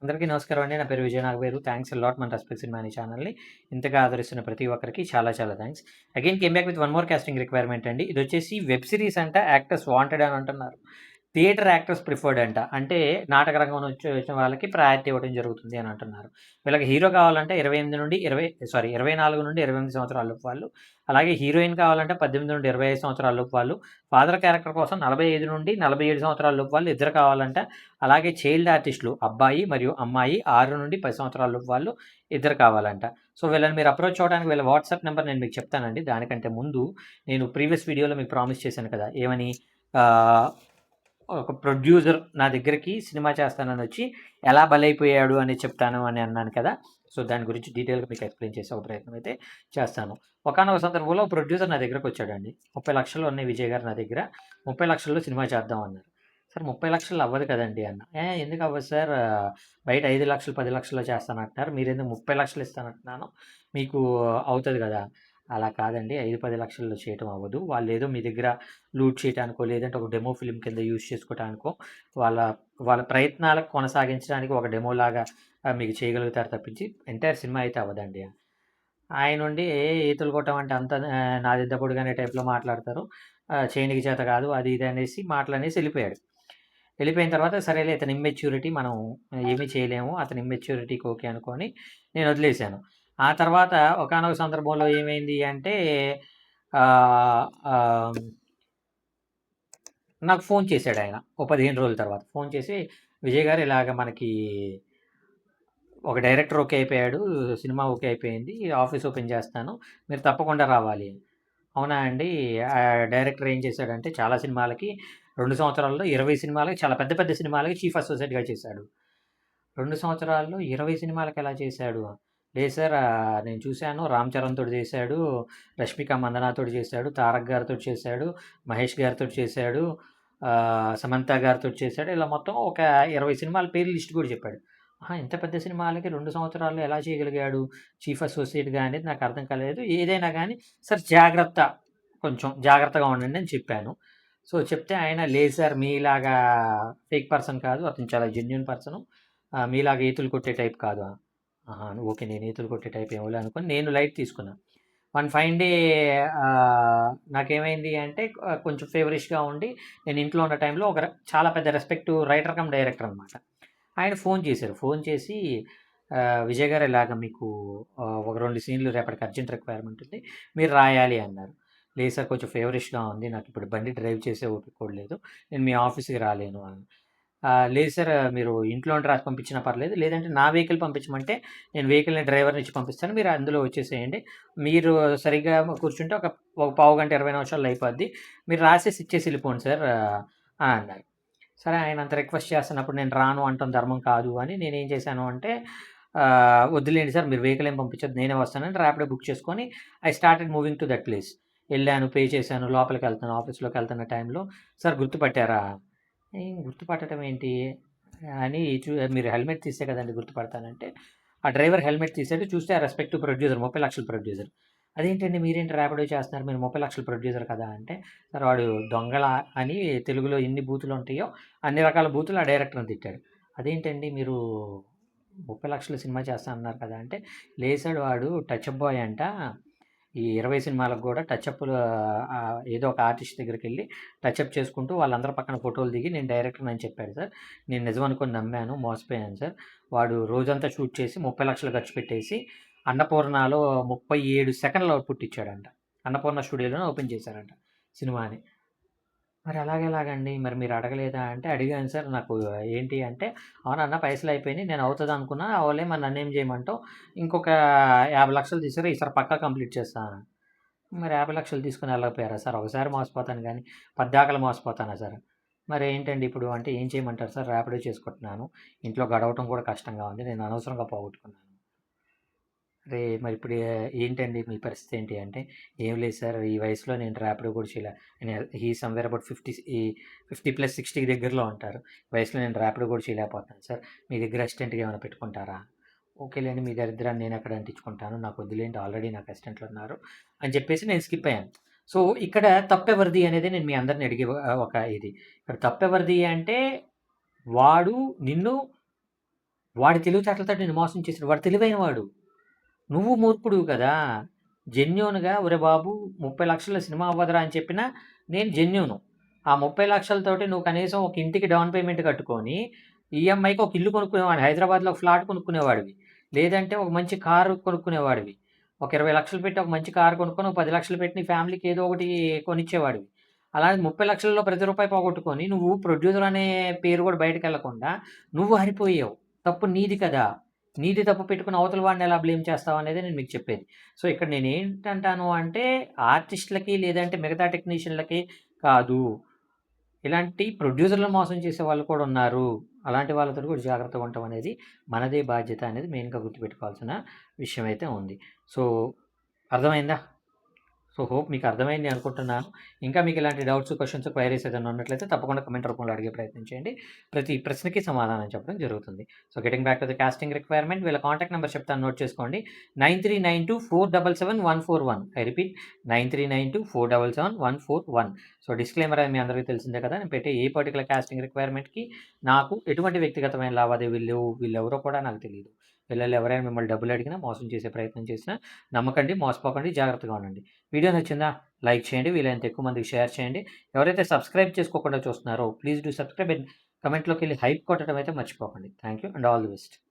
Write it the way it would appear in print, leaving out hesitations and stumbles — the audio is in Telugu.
అందరికీ నమస్కారం అండి. నా పేరు Vijay Nagaveru. Thanks a lot మన రెస్పెక్ట్ సినిమా అనే ఛానల్‌ని ఇంతగా ఆదరిస్తున్న ప్రతి ఒక్కరికి చాలా చాలా thanks. Again came back with one more casting requirement అండి. ఇదొచ్చేసి వెబ్ సీరీస్ అంట యాక్టర్స్ వాంటెడ్ అని అంటున్నారు. థియేటర్ యాక్టర్స్ ప్రిఫర్డ్ అంట. అంటే నాటక రంగం నుంచి వచ్చిన వాళ్ళకి ప్రయారిటీ ఇవ్వడం జరుగుతుంది అని అంటున్నారు. వీళ్ళకి హీరో కావాలంటే 24 నుండి 28 సంవత్సరాలలోపు వాళ్ళు. అలాగే హీరోయిన్ కావాలంటే 18 నుండి 25 సంవత్సరాలలోపు వాళ్ళు. ఫాదర్ క్యారెక్టర్ కోసం 45 నుండి 47 సంవత్సరాలలోపు వాళ్ళు ఇద్దరు కావాలంట. అలాగే చైల్డ్ ఆర్టిస్టులు అబ్బాయి మరియు అమ్మాయి 6 నుండి 10 సంవత్సరాలలోపు వాళ్ళు ఇద్దరు కావాలంట. సో వీళ్ళని మీరు అప్రోచ్ అవ్వడానికి వీళ్ళ వాట్సాప్ నెంబర్ నేను మీకు చెప్తానండి. దానికంటే ముందు నేను ప్రీవియస్ వీడియోలో మీకు ప్రామిస్ చేశాను కదా! ఏమని ఆహ్, ఒక ప్రొడ్యూసర్ నా దగ్గరికి సినిమా చేస్తానని వచ్చి ఎలా బలైపోయాడు అని చెప్తాను అని అన్నాను కదా! సో దాని గురించి డీటెయిల్‌గా మీకు ఎక్స్‌ప్లెయిన్ చేసే ఒక ప్రయత్నం అయితే చేస్తాను. ఒకానొక సందర్భంలో ప్రొడ్యూసర్ నా దగ్గరకొచ్చాడండి. 30,00,000 ఉన్నాయి విజయ్ గారు నా దగ్గర. 30,00,000లో సినిమా చేద్దాం అన్నారు. సార్ 30,00,000 అవ్వదు కదండీ అన్నా. ఎందుకు అవ్వదు సార్? బయట 5,00,000, 10,00,000లో చేస్తానంటున్నారు. మీరెందుకు 30,00,000 ఇస్తానంటున్నాను. మీకు అవుతది కదా! అలా కాదండి. 5, 10,00,000లో చేయటం అవ్వదు. వాళ్ళేదో మీ దగ్గర లూట్ చేయటానికో, లేదంటే ఒక డెమో ఫిల్మ్ కింద యూజ్ చేసుకోవటానికో, వాళ్ళ వాళ్ళ ప్రయత్నాలకు కొనసాగించడానికి ఒక డెమోలాగా మీకు చేయగలుగుతారు తప్పించి, ఎంటైర్ సినిమా అయితే అవ్వదండి. ఆయనుండి ఈతలు కొట్టమంటే అంత నాదింత పొడుగనే టైప్‌లో మాట్లాడతారు. చేయనీకి చేత కాదు అది ఇది అనేసి మాటలనేసి ఎళ్ళిపోయాడు. వెళ్ళిపోయిన తర్వాత సరేలే ఇతని ఇమ్మెచ్యూరిటీ మనం ఏమీ చేయలేము. అతని ఇమ్మెచ్యూరిటీకి ఓకే అనుకోని నేను వదిలేసాను. ఆ తర్వాత ఒకానొక సందర్భంలో ఏమైంది అంటే ఆహ్, ఆహ్, నాకు ఫోన్ చేసాడాయన. ఓ 15 రోజుల తర్వాత. ఫోన్ చేసి, "విజయ్ గారు ఇలాగ మనకి ఒక డైరెక్టర్ ఓకే అయిపోయాడు. సినిమా ఓకే అయిపోయింది. ఆఫీస్ ఓపెన్ చేస్తున్నాను. మీరు తప్పకుండా రావాలి." అవునా అండి. డైరెక్టర్ ఏం చేశాడంటే చాలా సినిమాలకి 2 సంవత్సరాల్లో 20 సినిమాలకి చాలా పెద్ద పెద్ద సినిమాలకి చీఫ్ అసోసియేట్‌గా చేశాడు. 2 సంవత్సరాల్లో 20 సినిమాలకెలా చేశాడు? లేదు సార్ నేను చూసాను 'రామ్ చరణ్' తోటి చేశాడు, 'రష్మిక మందన' తోటి చేశాడు, 'తారక్' గారితోటి చేశాడు, 'మహేష్' గారితోటి చేశాడు, 'సమంత' గారితోటి చేశాడు. ఇలా మొత్తం ఒక 20 సినిమాల పేర్లు లిస్ట్ కూడా చెప్పాడు. ఆహా! ఇంత పెద్ద సినిమాలకి 2 సంవత్సరాల్లో ఎలా చేయగలిగాడు చీఫ్ అసోసియేట్‌గా అనేది నాకు అర్థం కాలేదు. ఏదైనా గానీ సార్ జాగ్రత్త కొంచెం జాగ్రత్తగా ఉండండి అని చెప్పాను. సో, చెప్తే ఆయన లేదు సార్ మీలాగా ఫేక్ పర్సన్ కాదు. అతను చాలా జెన్యూన్ పర్సను. మీలాగా ఈతులు కొట్టే టైప్ కాదు. ఆహా! ఓకే. నేను ఈతులు కొట్టే టైప్ ఏమోలే అనుకోని నేను లైట్ తీసుకున్నా. వన్ ఫైన్ డే నాకేమైంది అంటే కొంచెం ఫేవరిష్‌గా ఉండి నేను ఇంట్లో ఉన్న టైంలో ఒక చాలా పెద్ద రెస్పెక్ట్ రైటర్ కమ్ డైరెక్టర్ అనమాట. ఆయన ఫోన్ చేశారు. ఫోన్ చేసి "విజయ్ గారు ఇలాగ మీకు ఒక 2 సీన్‌లు రేపటికి అర్జెంట్ రిక్వైర్మెంట్ ఉంది. మీరు రాయాలి" అన్నారు. లేదు సార్ కొంచెం ఫేవరిష్‌గా ఉంది. నాకిప్పుడు బండి డ్రైవ్ చేసే ఓపిక కూడా లేదు. నేను మీ ఆఫీస్‌కి రాలేను అని. లేదు సార్ మీరు ఇంట్లో నుండి రాసి పంపించినా పర్లేదు. లేదంటే నా వెహికల్ పంపించమంటే నేను వెహికల్‌ని డ్రైవర్‌ని ఇచ్చి పంపిస్తాను. మీరు అందులో వచ్చేసేయండి. మీరు సరిగ్గా కూర్చుంటే ఒక పావుగంట, 20 నిమిషాల్లో అయిపోద్ది. మీరు రాసేసి ఇచ్చేసి ఎళ్ళిపోండి సార్ అన్నారు. సరే ఆయన అంత రిక్వెస్ట్ చేస్తున్నప్పుడు నేను రాను అనటం ధర్మం కాదు అని నేనేం చేశాను అంటే వద్దులేండి సార్ మీరు వెహికల్ ఏం పంపించొద్దు నేనే వస్తానని ర్యాపిడో బుక్ చేసుకొని I started moving to that place. ఎళ్ళాను, పే చేశాను, లోపలికెళ్తున్నాను. ఆఫీస్‌లోకెళ్తున్న టైంలో "సార్ గుర్తుపట్టారా?" గుర్తుపట్టడం ఏంటి? అని మీరు హెల్మెట్ తీస్తే కదండీ గుర్తుపడతానంటే, ఆ డ్రైవర్ హెల్మెట్ తీసాడు. చూస్తే ఆ రెస్పెక్టివ్ ప్రొడ్యూసర్ 30,00,000 ప్రొడ్యూసర్. అదేంటండి మీరేంటి ర్యాపిడో చేస్తున్నారు? మీరు 30,00,000 ప్రొడ్యూసర్ కదా! అంటే, సార్ వాడు దొంగల అని తెలుగులో ఎన్ని బూతులుంటాయో అన్ని రకాల బూతులు ఆ డైరెక్టర్‌ని తిట్టాడు. అదేంటండి మీరు 30,00,000 సినిమా చేస్తా అన్నారు కదా! అంటే, లేదు సార్ వాడు టచ్ అప్ బాయ్ అంట. ఈ 20 సినిమాలకు గూడా టచ్‌అప్పులు ఏదో ఒక ఆర్టిస్ట్ దగ్గరికెళ్ళి టచ్‌అప్ చేసుకుంటూ వాళ్ళందరి పక్కన ఫోటోలు దిగి నేను డైరెక్టర్‌నని చెప్పాడు సార్. నేను నిజం అనుకోని నమ్మాను. మోసపోయాను సార్. వాడు రోజంతా షూట్ చేసి 30,00,000 ఖర్చు పెట్టేసి అన్నపూర్ణలో 37 సెకన్ల ఔట్‌పుట్ ఇచ్చాడంట. అన్నపూర్ణ స్టూడియోలోనే ఓపెన్ చేశారంట సినిమాని. మరి అలాగెలాగండి? మరి మీరు అడగలేదా? అంటే అడిగాను సార్. నాకు ఏంటి అంటే, అవునన్నా పైసలయిపోయినియి. నేను అవుతదనుకున్నా. అవ్వలే మరి నన్నేం జేయమంటావు? ఇంకొక 50,00,000 తీసుకురా ఈసారి పక్కా కంప్లీట్ చేస్తా అన్నాను. మరి 50,00,000 తీసుకొని ఎళ్ళకపోయారా సార్? ఒకసారి మోసపోతాను గానీ, పద్దాకల మోసపోతానా సార్? మరేంటండి ఇప్పుడు అంటే ఏం చేయమంటారు సార్? ర్యాపిడో చేసుకుంటున్నాను. ఇంట్లో గడవటం కూడా కష్టంగా ఉంది. నేను అనవసరంగా పోగొట్టుకున్నాను. అరే! మరిప్పుడు ఏంటండి మీ పరిస్థితి ఏంటి? అంటే, "ఏం లేదు సార్ ఈ వయసులో నేను ర్యాపిడో కూడా చేయలే." He is somewhere about 50 plus 60 దగ్గరలో ఉంటారు. ఈ వయసులో నేను ర్యాపిడో కూడా చేయలేకపోతున్నాను సార్. మీ దగ్గర అసిస్టెంట్‌గా ఏమైనా పెట్టుకుంటారా? ఓకేలేండి మీ దరిద్రాన్ని నేనెక్కడ అంటించుకుంటాను. నాకొద్దులేండి ఆల్రెడీ నాకు అసిస్టెంట్లున్నారు అని చెప్పేసి నేను స్కిప్ అయ్యాను. సో, ఇక్కడ తప్పెవరిది అనేది నేను మీ అందరిని అడిగే ఒక ఇది. ఇక్కడ తప్పెవరిది అంటే, వాడు నిన్ను వాడి తెలివితేటలతో నిన్ను మోసం చేసాడు. వాడు తెలివైన వాడు. నువ్వు మూర్ఖుడివి కదా! జెన్యూన్‌గా ఒరేయ్ బాబు 30,00,000లో సినిమా అవ్వదురా అని చెప్పినా నేను జెన్యూను. ఆ 30,00,000తోటి నువ్వు కనీసం ఒక ఇంటికి డౌన్ పేమెంట్ కట్టుకొని, ఈఎంఐకి ఒక ఇల్లు కొనుక్కునేవాడివి. హైదరాబాద్‌లో ఒక ఫ్లాట్ కొనుక్కునేవాడివి. లేదంటే ఒక మంచి కారు కొనుక్కునేవాడివి. ఒక 20,00,000 పెట్టి ఒక మంచి కారు కొనుక్కొని, ఒక 10,00,000 పెట్టి నీ ఫ్యామిలీకి ఏదో ఒకటి కొనిచ్చేవాడివి. అలాగే 30,00,000లో ప్రతి రూపాయి పోగొట్టుకొని, నువ్వు ప్రొడ్యూసర్ అనే పేరు కూడా బయటికెళ్ళకుండా నువ్వు హరిపోయావు. తప్పు నీది కదా! నీది తప్పు పెట్టుకొని అవతల వాడిని ఎలా బ్లేమ్ చేస్తావనేదే నేను మీకు చెప్పేది. సో, ఇక్కడ నేనేంటంటాను అంటే ఆర్టిస్ట్‌లకి లేదంటే మిగతా టెక్నీషియన్‌లకి కాదు. ఇలాంటి ప్రొడ్యూసర్‌లను మోసం చేసే వాళ్ళు కూడా ఉన్నారు. అలాంటి వాళ్ళతోటి కూడా జాగ్రత్తగా ఉండటం అనేది మనదే బాధ్యత అనేది మెయిన్‌గా గుర్తుపెట్టుకోవాల్సిన విషయం అయితే ఉంది. సో, అర్థమైందా? సో, హోప్ మీకు అర్థమైంది అనుకుంటున్నాను. ఇంకా మీకు ఇలాంటి డౌట్స్, క్వెషన్స్, క్వైరీస్ ఏదైనా ఉన్నట్లయితే తప్పకుండా కామెంట్ రూపంలో అడిగే ప్రయత్నం చేయండి. ప్రతి ప్రశ్నకి సమాధానం చెప్పడం జరుగుతుంది. So, getting back to the casting requirement వీళ్ళ కాంటాక్ట్ నంబర్ చెప్తాను నోట్ చేసుకోండి. 9392477141. I repeat 9392477141. సో, డిస్క్లైమర్ అది మీ అందరికీ తెలిసిందే కదా! నేను పెట్టే ఏ పర్టిక్యులర్ కాస్టింగ్ రిక్వైర్మెంట్‌కి నాకు ఎటువంటి వ్యక్తిగతమైన లావాదేవీలు లేవు. వీళ్ళెవరో కూడా నాకు తెలీదు. వీళ్ళలో ఎవరైనా మిమ్మల్ని డబ్బులు అడిగినా, మోసం చేసే ప్రయత్నం చేసినా నమ్మకండి, మోసపోకండి, జాగ్రత్తగా ఉండండి. వీడియో నచ్చిందా? లైక్ చేయండి. వీలైనంత ఎక్కువ మందికి షేర్ చేయండి. ఎవరైతే సబ్స్క్రైబ్ చేసుకోకుండా చూస్తున్నారో ప్లీజ్ డూ సబ్స్క్రైబ్ అండ్ కమెంట్‌లోకెళ్ళి హైప్ కొట్టడం అయితే మర్చిపోకండి. Thank you and all the best.